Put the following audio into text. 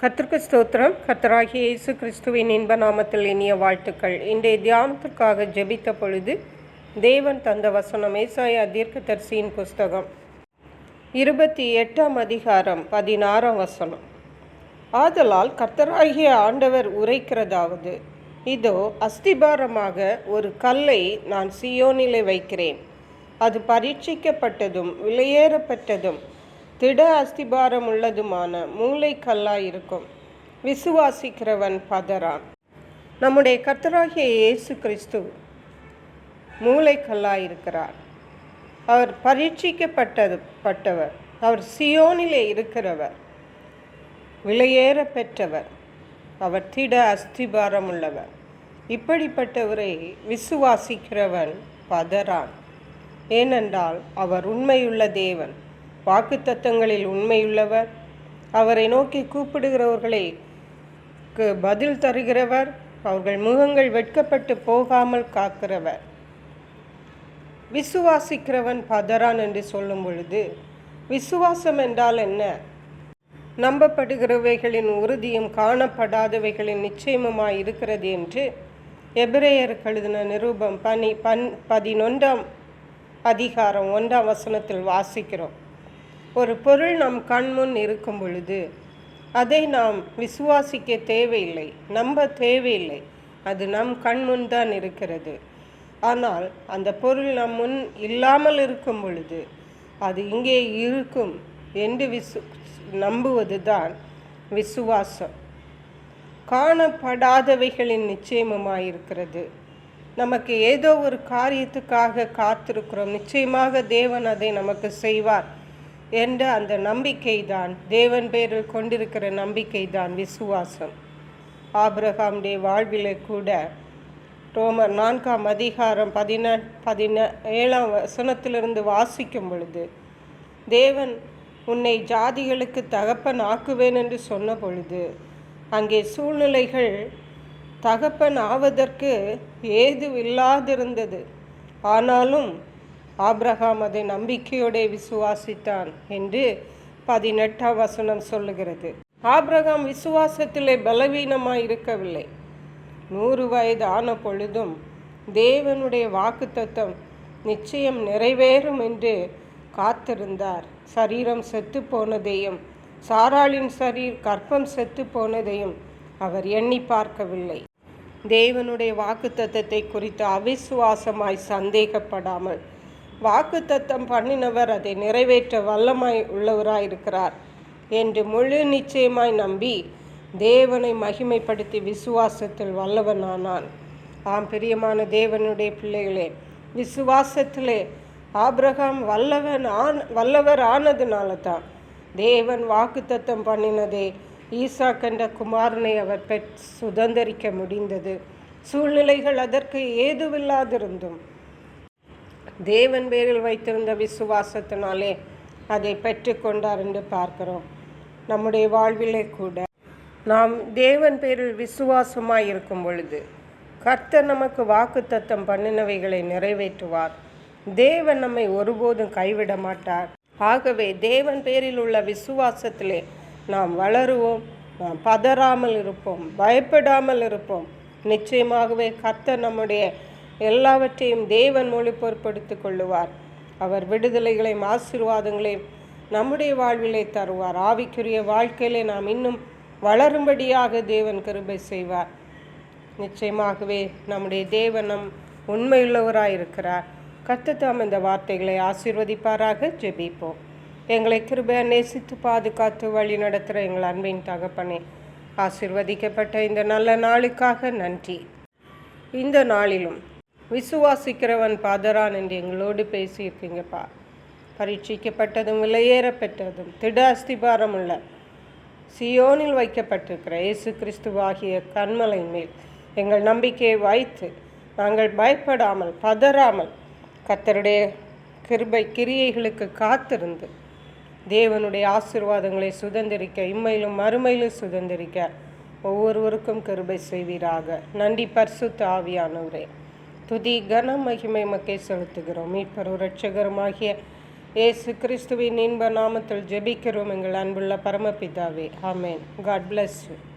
கர்த்தருக்கு ஸ்தோத்திரம். கர்த்தராகிய இயேசு கிறிஸ்துவின் இன்ப நாமத்தில் இனிய வாழ்த்துக்கள். இன்றைய தியானத்திற்காக ஜெபித்த பொழுது தேவன் தந்த வசனம் ஏசாயா தீர்க்கதரிசியின் புஸ்தகம் 28 அதிகாரம் 16 வசனம். ஆதலால் கர்த்தராகிய ஆண்டவர் உரைக்கிறதாவது, இதோ அஸ்திபாரமாக ஒரு கல்லை நான் சீயோனிலே வைக்கிறேன். அது பரீட்சிக்கப்பட்டதும் விலையேறப்பட்டதும் திட அஸ்திபாரம் உள்ளதுமான மூளைக்கல்லாயிருக்கும். விசுவாசிக்கிறவன் பதறான். நம்முடைய கர்த்தராகிய இயேசு கிறிஸ்து மூளைக்கல்லாயிருக்கிறார். அவர் பரீட்சிக்கப்பட்டவர். அவர் சியோனிலே இருக்கிறவர், விலையேற பெற்றவர். அவர் திட அஸ்திபாரம் உள்ளவர். இப்படிப்பட்டவரை விசுவாசிக்கிறவன் பதறான். ஏனென்றால் அவர் உண்மையுள்ள தேவன், வாக்குத்தத்தங்களில் உண்மையுள்ளவர். அவரை நோக்கி கூப்பிடுகிறவர்களுக்கு பதில் தருகிறவர். அவர்கள் முகங்கள் வெட்கப்பட்டு போகாமல் காக்கிறவர். விசுவாசிக்கிறவன் பதறான் என்று சொல்லும் பொழுது, விசுவாசம் என்றால் என்ன? நம்பப்படுகிறவைகளின் உறுதியும் காணப்படாதவைகளின் நிச்சயமுமாய் இருக்கிறது என்று எபிரேயருக்கு எழுதின நிருபம் 11 அதிகாரம் 1 வசனத்தில் வாசிக்கிறோம். ஒரு பொருள் நம் கண்முன் இருக்கும் பொழுது அதை நாம் விசுவாசிக்க தேவையில்லை, நம்ப தேவையில்லை. அது நம் கண்முன் தான் இருக்கிறது. ஆனால் அந்த பொருள் நம் முன் இல்லாமல் இருக்கும் பொழுது அது இங்கே இருக்கும் என்று நம்புவது தான் விசுவாசம். காணப்படாதவைகளின் நிச்சயமுமாயிருக்கிறது. நமக்கு ஏதோ ஒரு காரியத்துக்காக காத்திருக்கிறோம், நிச்சயமாக தேவன் அதை நமக்கு செய்வார் என்ற அந்த நம்பிக்கை தான், தேவன் பேரில் கொண்டிருக்கிற நம்பிக்கை தான் விசுவாசம். ஆபிரகாமுடைய வாழ்விலே கூட ரோமர் 4 அதிகாரம் 17 வசனத்திலிருந்து வாசிக்கும் பொழுது, தேவன் உன்னை ஜாதிகளுக்கு தகப்பன் ஆக்குவேன் என்று சொன்ன பொழுது அங்கே சூழ்நிலைகள் தகப்பன் ஆவதற்கு ஏதுவில்லாதிருந்தது. ஆனாலும் ஆபிரகாம் அதை நம்பிக்கையோடு விசுவாசித்தான் என்று 18 வசனம் சொல்லுகிறது. ஆபிரகாம் விசுவாசத்திலே பலவீனமாய் இருக்கவில்லை. 100 வயது ஆன பொழுதும் தேவனுடைய வாக்குத்தத்தம் நிச்சயம் நிறைவேறும் என்று காத்திருந்தார். சரீரம் செத்து போனதையும் சாராளின் கற்பம் செத்து போனதையும் அவர் எண்ணி பார்க்கவில்லை. தேவனுடைய வாக்குத்தத்தத்தை குறித்து அவிசுவாசமாய் சந்தேகப்படாமல், வாக்குத்தத்தம் பண்ணினவர் அதை நிறைவேற்ற வல்லமாய் உள்ளவராயிருக்கிறார் என்று முழு நிச்சயமாய் நம்பி தேவனை மகிமைப்படுத்தி விசுவாசத்தில் வல்லவனானான். ஆம் பிரியமான தேவனுடைய பிள்ளைகளே, விசுவாசத்திலே ஆபிரகாம் வல்லவர் ஆனதுனால தான் தேவன் வாக்குத்தத்தம் பண்ணினதே ஈசாக் என்ற குமாரனை அவர் சுதந்தரிக்க முடிந்தது. சூழ்நிலைகள் அதற்கு ஏதுவில்லாதிருந்தும் தேவன் பேரில் வைத்திருந்த விசுவாசத்தினாலே அதை பெற்றுக்கொண்டார் என்று பார்க்கிறோம். நம்முடைய வாழ்விலே கூட நாம் தேவன் பேரில் விசுவாசமாய் இருக்கும் பொழுது கர்த்தர் நமக்கு வாக்குத்தத்தம் பண்ணினவைகளை நிறைவேற்றுவார். தேவன் நம்மை ஒருபோதும் கைவிட மாட்டார். ஆகவே தேவன் பேரில் உள்ள விசுவாசத்திலே நாம் வளருவோம், நாம் பதறாமல் இருப்போம், பயப்படாமல் இருப்போம். நிச்சயமாகவே கர்த்தர் நம்முடைய எல்லாவற்றையும் தேவன் மொழி பொறுப்படுத்திக் கொள்ளுவார். அவர் விடுதலைகளையும் ஆசீர்வாதங்களையும் நம்முடைய வாழ்விலே தருவார். ஆவிக்குரிய வாழ்க்கையிலே நாம் இன்னும் வளரும்படியாக தேவன் கிருபை செய்வார். நிச்சயமாகவே நம்முடைய தேவன் நம் உண்மையுள்ளவராயிருக்கிறார். கர்த்தர் தாம் இந்த வார்த்தைகளை ஆசீர்வதிப்பாராக. ஜெபிப்போம். எங்களை கிருபையா நேசித்து பாதுகாத்து வழி நடத்துகிற எங்கள் அன்பின் தகப்பனே, ஆசீர்வதிக்கப்பட்ட இந்த நல்ல நாளுக்காக நன்றி. இந்த நாளிலும் விசுவாசிக்கிறவன் பதறான் என்று எங்களோடு பேசியிருக்கீங்கப்பா. பரீட்சிக்கப்பட்டதும் விலையேற பெற்றதும் திட அஸ்திபாரம் உள்ள சியோனில் வைக்கப்பட்டிருக்கிற இயேசு கிறிஸ்துவாகிய கன்மலை மேல் எங்கள் நம்பிக்கையை வைத்து நாங்கள் பயப்படாமல் பதறாமல் கர்த்தருடைய கிருபை கிரியைகளுக்கு காத்திருந்து தேவனுடைய ஆசீர்வாதங்களை சுதந்திரிக்க, இம்மையிலும் மறுமையிலும் சுதந்திரிக்க ஒவ்வொருவருக்கும் கிருபை செய்வீராக. நன்றி பரிசுத்த ஆவியானவரே. துதி கன மகிமை மக்கை செலுத்துகிறோம். மீட்பரும் இரட்சகருமாகிய இயேசு கிறிஸ்துவின் இன்ப நாமத்தில் ஜெபிக்கிறோம் எங்கள் அன்புள்ள பரமபிதாவே. ஆமென். God bless you.